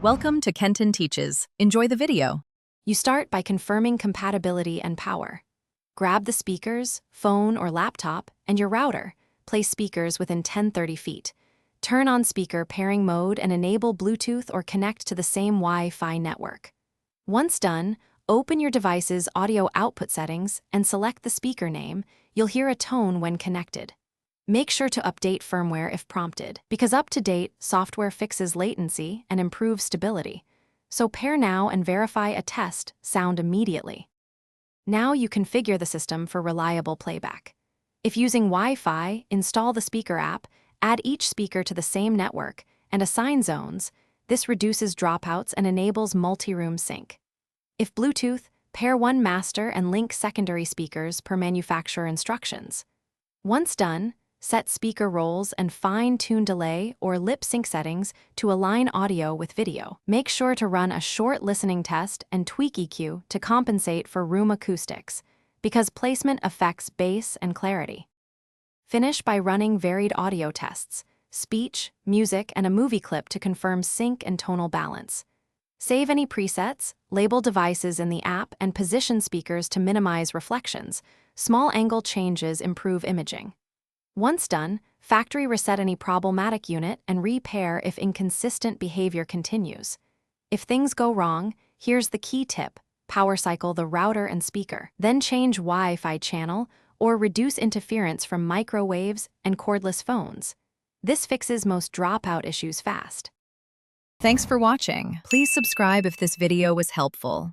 Welcome to Kenton Teaches. Enjoy the video. You start by confirming compatibility and power. Grab the speakers, phone or laptop, and your router. Place speakers within 10-30 feet. Turn on speaker pairing mode and enable Bluetooth or connect to the same Wi-Fi network. Once done, open your device's audio output settings and select the speaker name. You'll hear a tone when connected. Make sure to update firmware if prompted, because up-to-date software fixes latency and improves stability. So pair now and verify a test sound immediately. Now you configure the system for reliable playback. If using Wi-Fi, install the speaker app, add each speaker to the same network, and assign zones. This reduces dropouts and enables multi-room sync. If Bluetooth, pair one master and link secondary speakers per manufacturer instructions. Once done, set speaker roles and fine-tune delay or lip sync settings to align audio with video. Make sure to run a short listening test and tweak EQ to compensate for room acoustics, because placement affects bass and clarity. Finish by running varied audio tests, speech, music, and a movie clip to confirm sync and tonal balance. Save any presets, label devices in the app, and position speakers to minimize reflections. Small angle changes improve imaging. Once done, factory reset any problematic unit and repair if inconsistent behavior continues. If things go wrong, here's the key tip: power cycle the router and speaker. Then change Wi-Fi channel or reduce interference from microwaves and cordless phones. This fixes most dropout issues fast. Thanks for watching. Please subscribe if this video was helpful.